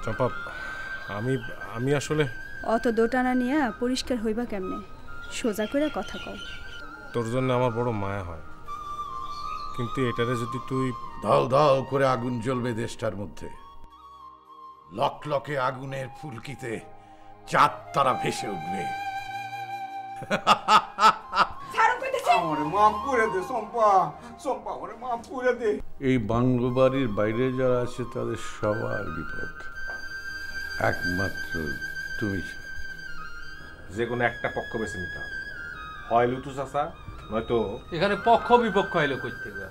চম্পা, আমি আমি আসলে অত দোটানা নিয়ে পরিষ্কার হইবা কেমনে? সোজা করে কথা কও। তোর জন্য আমার বড় মায়া হয়, কিন্তু এটারে যদি তুই দল দল করে আগুন জ্বলবে দেশটার মধ্যে, লকলকে আগুনের ফুলকিতে চাঁদ তারা ভেসে উঠবে। এই বাংলো বাড়ির বাইরে যারা আছে তাদের সবার বিপদ, একমাত্র তুমি ছাড়া। যে কোনো একটা পক্ষ বেছে নিতে হবে, হয় লুতু চাচা নয়তো। এখানে পক্ষ বিপক্ষ এলো কই থেকে?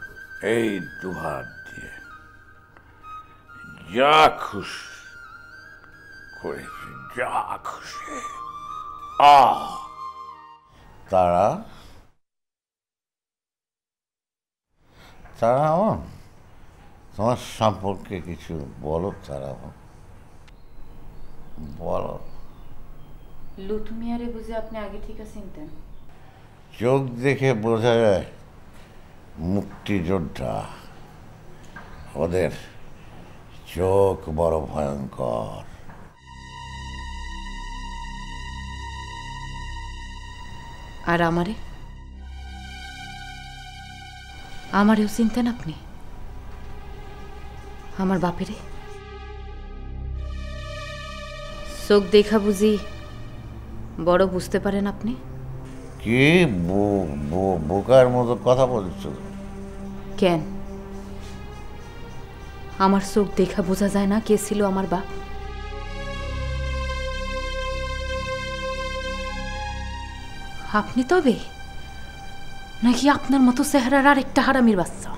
এই দুহাত দিয়ে যা খুশি করেছি, যা খুশি। তারা তারা আমার তোমার সম্পর্কে কিছু বলো। তারা বলো। লুথু মিয়ারে বুঝে আপনি আগে থেকে চিনতেন? চোখ দেখে বোঝা যায় মুক্তিযোদ্ধা, ওদের চোখ বড় ভয়ঙ্কর। আর আমারেও চিনতেন আপনি? আমার বাপেরে চোখ দেখা বুঝি বড় বুঝতে পারেন আপনি? কি বোকার মতো কথা বলছো? কেন আমার চোখ দেখা বোঝা যায় না কে ছিল আমার বাপ? আপনি তবে, নাকি আপনার মতো চেহারার আরেকটা হারামির বাচ্চা?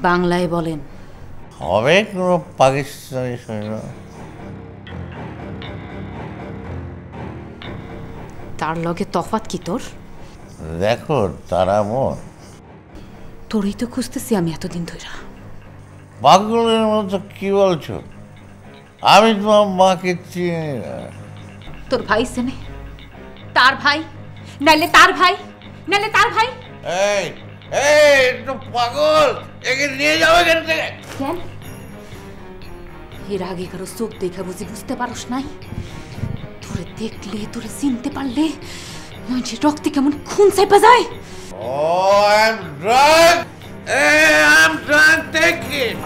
বাংলায় বলেন। হবে কোনো পাকিস্তানি সৈন্য? তার লগে তফাৎ কি তোর? দেখো তারা মন, তোরই তো খুঁজতেছি আমি এতদিন ধরে। পাগলের মতো কি বলছো? আমি তোমার মাকে চিনি না। তোর ভাই চেনে? তার ভাই নাইলে তার ভাই, নাইলে তার ভাই। এই এই তো পাগল, একে নিয়ে যাও এখান থেকে। কেন? এর আগে কারো চোখ দেখা বুঝি বুঝতে পারস নাই? তোরে দেখলে, তোরে চিনতে পারলে মানুষের রক্তে কেমন খুন চাইপা যায়। Oh, I'm drunk. Hey, I'm drunk. Take it.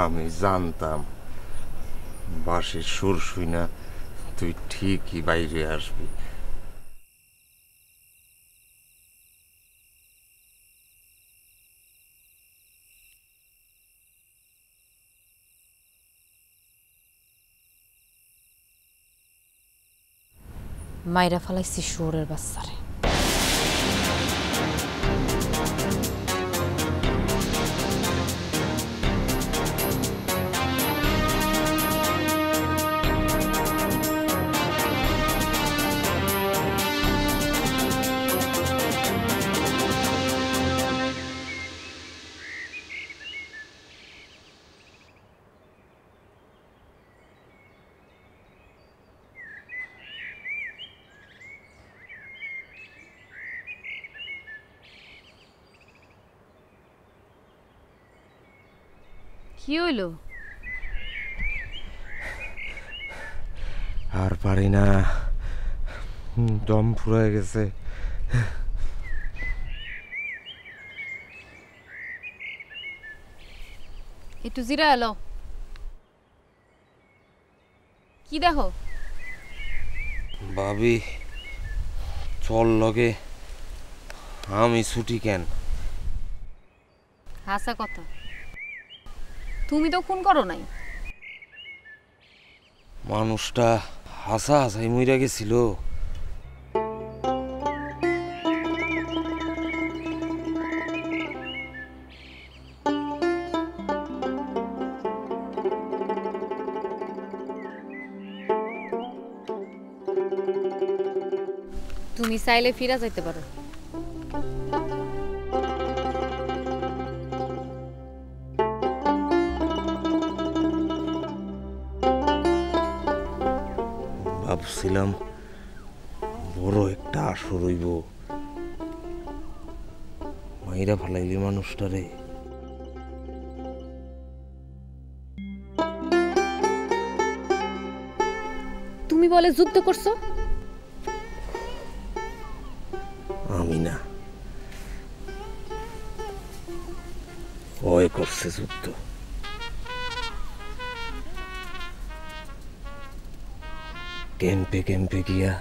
আমি জানতাম বাঁশির সুর শুই না তুই ঠিকই বাইরে আসবি। মাইরা ফালাইছি শুয়োরের বাচ্চারে। কি হইল? আর পারি না, দম ফুরায় গেছে। একটু জিরা এলো। কি দেখো? ভাবি চল লগে, আমি ছুটি কেন? হাসা কথা, তুমি তো খুন করো নাই। মানুষটা হাসা হাসাই মইরা গেছিল। তুমি চাইলে ফিরা যাইতে পারো। ভাবছিলাম বড় একটা আসর হইব, মাইরা ফালাইলি মানুষটারে। তুমি বলে যুদ্ধ করছো? আমি না, ওই করছে যুদ্ধ। ক্যাম্পে ক্যাম্পে গিয়া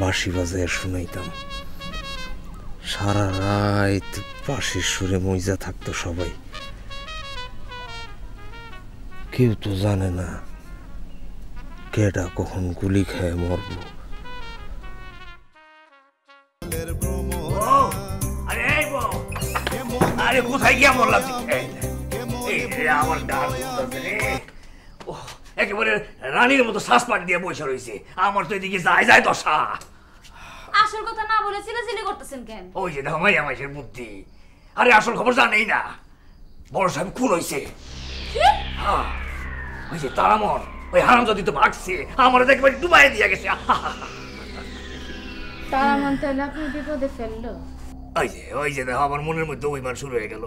বাঁশি বাজায় শুনাইতাম, সারা রাত বাঁশির সুরে মইজা থাকতো সবাই। কেউ তো জানে না কেডা কখন গুলি খেয়ে মরব। আরে কোথায় গিয়া মরলাম? আমার ডাল একেবারে রানীর মতো শ্বাস পাট দিয়ে বসে রয়েছে। আমার তো এদিকে যায় যায় দশা। আসল কথা না বলে চিলাচিলি করতেছেন কেন? ওই যে দেখো মাইয়া মাইসের বুদ্ধি। আরে আসল খবর জানেই না, বড় সাহেব খুন হয়েছে। ওই যে তারামন, ওই হারামজাদি তো ভাগছে, আমার দেখবে ডুবাই দিয়ে গেছে। তারামন তাহলে আপনি বিপদে ফেললো? ওই যে দেখো আমার মনের মধ্যে অভিমান শুরু হয়ে গেল।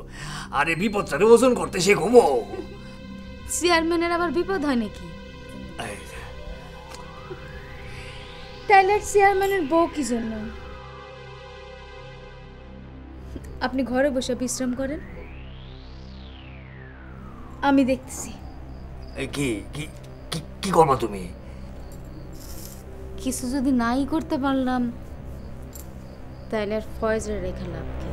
আরে বিপদটারে ওজন করতে সে ঘুমো। চেয়ারম্যানের আবার বিপদ হয় নাকি? তাহলে চেয়ারম্যানের বউ কি জন্য? আপনি ঘরে বসে বিশ্রাম করেন, আমি দেখতেছি। কি কি কি করবা তুমি? কিছু যদি নাই করতে পারলাম তাহলে আর ফয়েজের রেখা লাভ কি?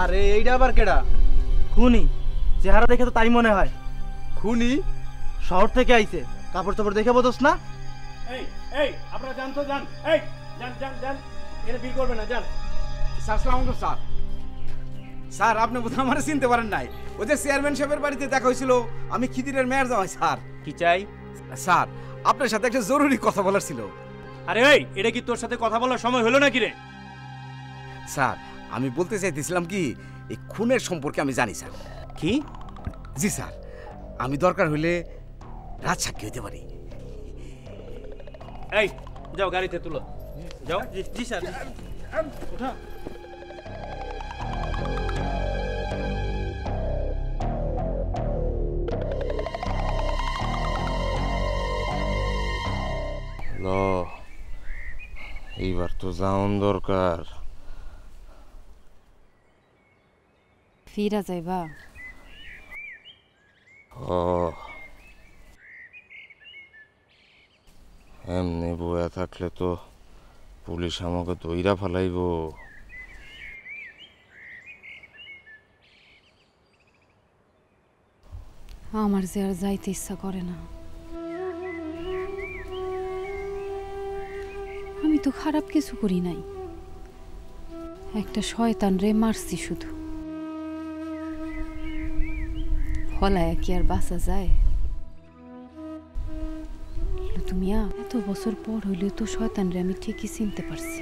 আরে এইটা আবার কেডা? খুনি, চেহারা দেখে তো তাই মনে হয়। খুনি শহর থেকে আইছে, কাপড় চাপড় দেখে বোঝস না? এই আপনারা যান তো, যান। এই যান যান যান, এটা বিল করবে না, যান। স্যার সালাম আলাইকুম। স্যার স্যার আপনি বোধহয় আমার চিনতে পারেন নাই। ওই যে চেয়ারম্যান সাহেবের বাড়িতে দেখা হয়েছিল, আমি খিদিরের মেয়ের জামাই। স্যার কি চাই? স্যার আপনার সাথে একটা জরুরি কথা বলার ছিল। আরে এই, এটা কি তোর সাথে কথা বলার সময় হলো নাকি রে? স্যার আমি বলতে চাইতেছিলাম কি, এই খুনের সম্পর্কে আমি জানি স্যার। কি? জি স্যার, আমি দরকার হইলে রাত সাক্ষী হইতে পারি। এই যাও, গাড়িতে তুলো, যাও। জি স্যার। ওঠা। এইবার তো যাওন দরকার। ফিরা যাইবা? এমনি বয়া থাকলে তো পুলিশ আমাকে দইরা ফেলাইব। আমার যে আর যাইতে ইচ্ছা করে না। আমি তো খারাপ কিছু করি নাই, একটা শয়তান রে মারছি শুধু। ফলায় কি আর বাঁচা যায়? লুতুমিয়া, এত বছর পর হইলেও তো শয়তান রে আমি ঠিকই চিনতে পারছি।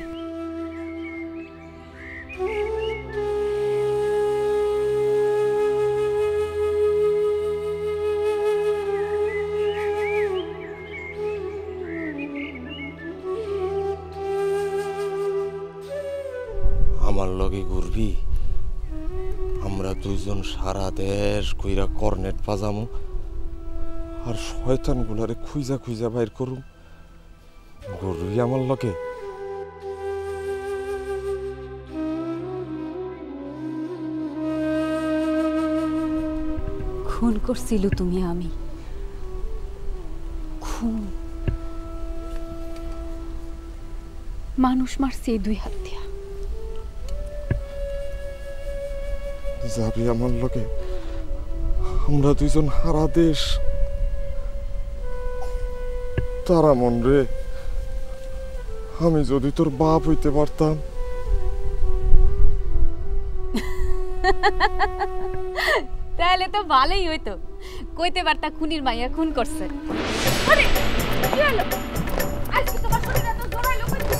আমার লগে ঘুরবি? আমরা দুইজন সারা দেশ কইরা কর্নেট বাজামু আর শয়তান গুলারে খুঁজা খুঁজা বাইর করুম। ঘুরবি আমার লগে? খুন করছিল তুমি, আমি খুন মানুষ মারছে এই দুই হাত দিয়া। যাবি আমার লগে? আমরা দুইজন হারা দেশ। তারা মন রে, আমি যদি তোর বাপ হইতে পারতাম। তাহলে তো ভালোই হইতো, কইতে পারতা খুনির মাইয়া খুন করছে। আরে কি হলো? আজকে তোমার শরীরে এত জোরাইলো কইতে?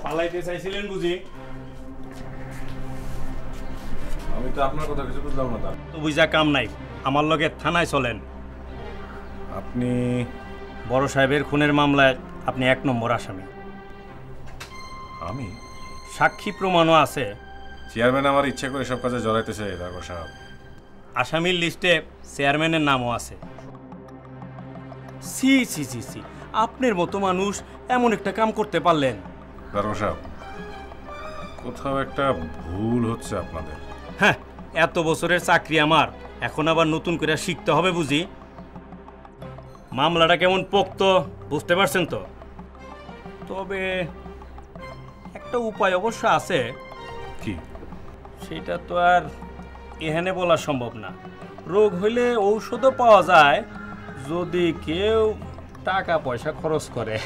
পালাইতে চাইছিলেন বুঝি? আমি তো আপনার কথা কিছু বুঝলাম না। তার তো বুঝা কাম নাই, আমার লগে থানায় চলেন। আপনি বড় সাহেবের খুনের মামলায় আপনি 1 নম্বর আসামি। আমি? সাক্ষী প্রমাণও আছে। চেয়ারম্যান আমার ইচ্ছে করে সব কাজে জড়াইতেছে দারোগা সাহেব। আসামির লিস্টে চেয়ারম্যানের নামও আছে। সি সি সি সি, আপনার মতো মানুষ এমন একটা কাম করতে পারলেন? দারোগা সাহেব, কোথাও একটা ভুল হচ্ছে আপনাদের। হ্যাঁ, এত বছরের চাকরি আমার, এখন আবার নতুন করে শিখতে হবে বুঝি। মামলাটা কেমন পোক্ত বুঝতে পারছেন তো? তবে একটা উপায় অবশ্য আছে। কি? সেটা তো আর এখানে বলা সম্ভব না। রোগ হইলে ঔষধও পাওয়া যায় যদি কেউ টাকা পয়সা খরচ করে।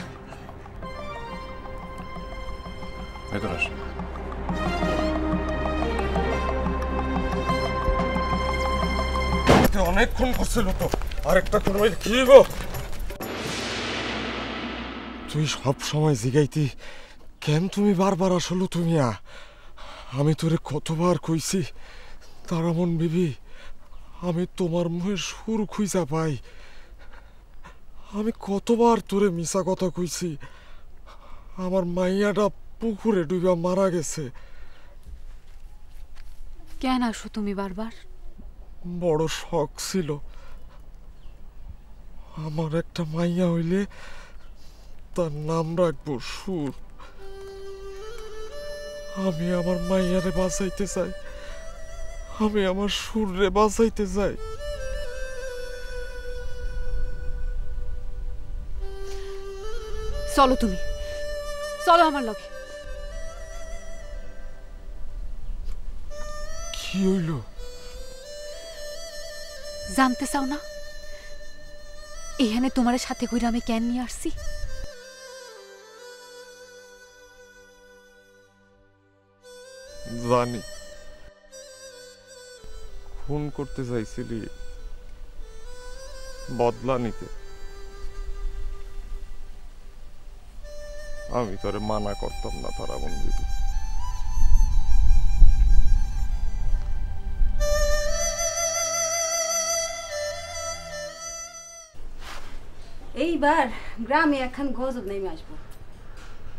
ভেতরে আসুন। অনেকক্ষণ করছিল তো, আরেকটা খুন হইলে কি গো? তুই সব সময় জিগাইতি কেন তুমি বারবার আসলো? তুমি আমি তোরে কতবার কইছি তারামন বিবি, আমি তোমার মুখে সুর খুঁজা পাই। আমি কতবার তোরে মিছা কথা কইছি আমার মাইয়াটা পুকুরে ডুবা মারা গেছে। কেন আসো তুমি বারবার? বড় শখ ছিল আমার একটা মাইয়া হইলে তার নাম রাখবো সুর। আমি আমার মাইয়ারে বাঁচাইতে চাই, আমি আমার সুরে বাঁচাইতে চাই। চলো তুমি, চলো আমার লগে। কি হইল? জানতে চাও না এখানে তোমার সাথে কইরা আমি কেন নিয়ে আসছি? জানি খুন করতে চাইছিলি বদলা নিতে, আমি তোরে মানা করতাম না তারামন বিবি। এইবার গ্রামে এখন গজব নেমে আসবো।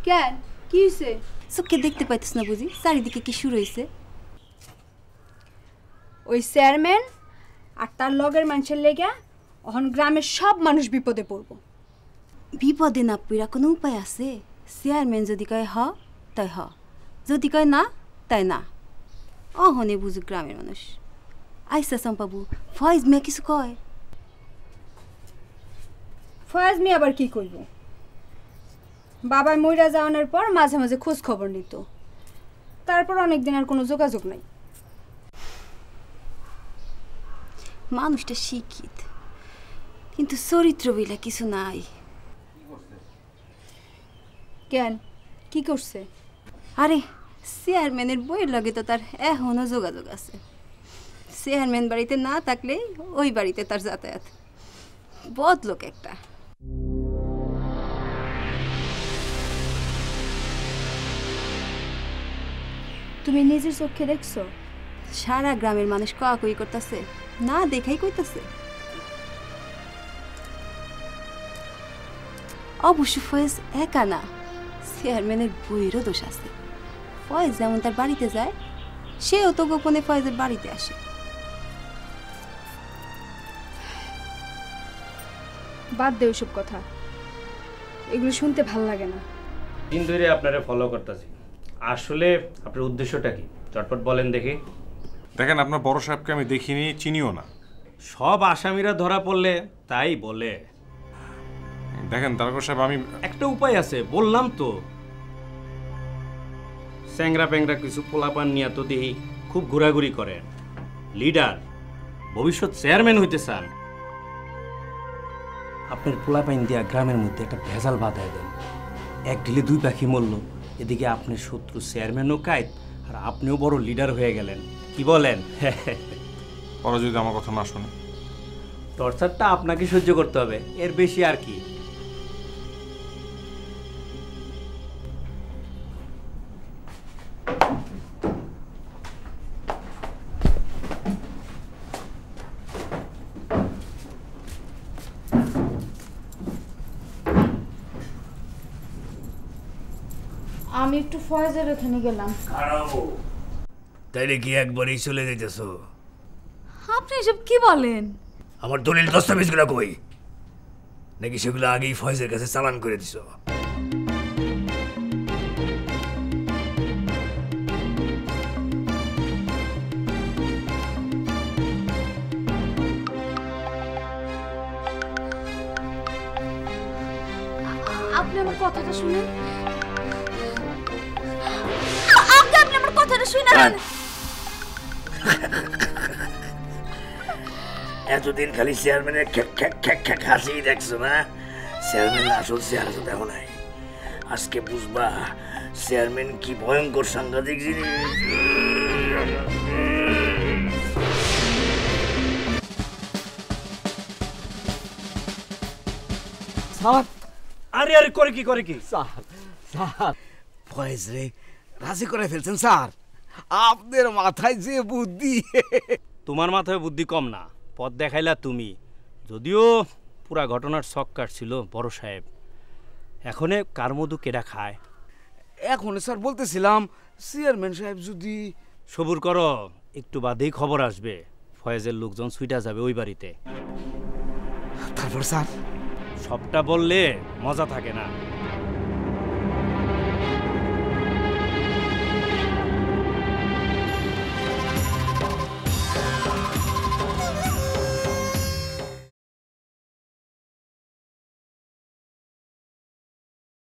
কেন, কি হয়েছে? চোখে দেখতে পাইতেছ না বুঝি? চারিদিকে কি শুরু হয়েছে? ওই চেয়ারম্যান আর তার লগের মানুষের লেগে এখন গ্রামের সব মানুষ বিপদে পড়ব। বিপদে না পড়া কোনো উপায় আছে? চেয়ারম্যান যদি কয় হ তাই হ, যদি কয় না তাই না। অহনে বুঝুক গ্রামের মানুষ। আইসা চম্পাবু, ফয়েজ মিয়া কিছু কয়? ফয়েজ মিয়া আবার কি করব? বাবা মইরা যাওয়ানোর পর মাঝে মাঝে খোঁজ খবর নিত, তারপর অনেকদিন আর কোনো যোগাযোগ নাই। মানুষটা শিক্ষিত কিন্তু চরিত্র বইলা কিছু নাই। কেন, কি করছে? আরে চেয়ারম্যানের বইয়ের লগে তো তার এখনো যোগাযোগ আছে। চেয়ারম্যান বাড়িতে না থাকলে ওই বাড়িতে তার যাতায়াত। বদলোক একটা। তুমি নিজের চোখে দেখছো? সারা গ্রামের মানুষ কই করতেছে, না দেখাই কইতাছে। অবশ্য ফয়েজ একা না, চেয়ারম্যানের বইয়েরও দোষ আছে। ফয়েজ যেমন তার বাড়িতে যায়, সেও তো গোপনে ফয়েজের বাড়িতে আসে। বাদ দে ওইসব কথা, এগুলো শুনতে ভাল লাগে না। দিন ধরে আপনারা ফলো করতেছি, আসলে আপনার উদ্দেশ্যটা কি চটপট বলেন দেখি। দেখেন, আপনার বড় সাহেবকে আমি দেখিনি, চিনিও না। সব আসামিরা ধরা পড়লে তাই বলে। দেখেন তারকর সাহেব, আমি একটা উপায় আছে, বললাম তো। স্যাংরা প্যাংরা কিছু পোলাপান নিয়ে তো দেখি খুব ঘোরাঘুরি করেন। লিডার, ভবিষ্যৎ চেয়ারম্যান হইতে চান। আপনার পোলাপাইন দিয়া গ্রামের মধ্যে একটা ভেজাল বাঁধায় দেন। এক ঢিলে দুই পাখি মরল, এদিকে আপনার শত্রু চেয়ারম্যানও কায়দ, আর আপনিও বড় লিডার হয়ে গেলেন। কি বলেন? ওরা যদি আমার কথা না শোনে? টর্চারটা আপনাকে সহ্য করতে হবে, এর বেশি আর কি। আমি একটু ফয়েজের ওখানে গেলাম। তাইলে কি একবারই চলে যেতেছ? আপনি এসব কি বলেন? আমার দলিল দস্তাবেজগুলো কই? নাকি সেগুলো আগেই ফয়েজের কাছে চালান করে দিছ? আপনি আমার কথাটা শুনেন। আপনি আমার কথাটা শুনেন। এতদিন খালি চেয়ারম্যানের হাসি দেখছো না? চেয়ারম্যান আসল চেহারা তো দেখো নাই। আজকে বুঝবা চেয়ারম্যান কি ভয়ঙ্কর সাংঘাতিক জিনিস। আরে আরে করে কি করে কি? স্যার ফয়েজ রে রাজি করে ফেলছেন স্যার। আপনার মাথায় যে বুদ্ধি। তোমার মাথায় বুদ্ধি কম না, পথ দেখাইলা তুমি। যদিও পুরা ঘটনার ছক কাটছিল বড় সাহেব। এখনে কার মধু কেডা খায়? এখন স্যার বলতেছিলাম চেয়ারম্যান সাহেব যদি। সবুর করো, একটু বাদেই খবর আসবে। ফয়েজের লোকজন সুইটা যাবে ওই বাড়িতে। তারপর স্যার? সবটা বললে মজা থাকে না।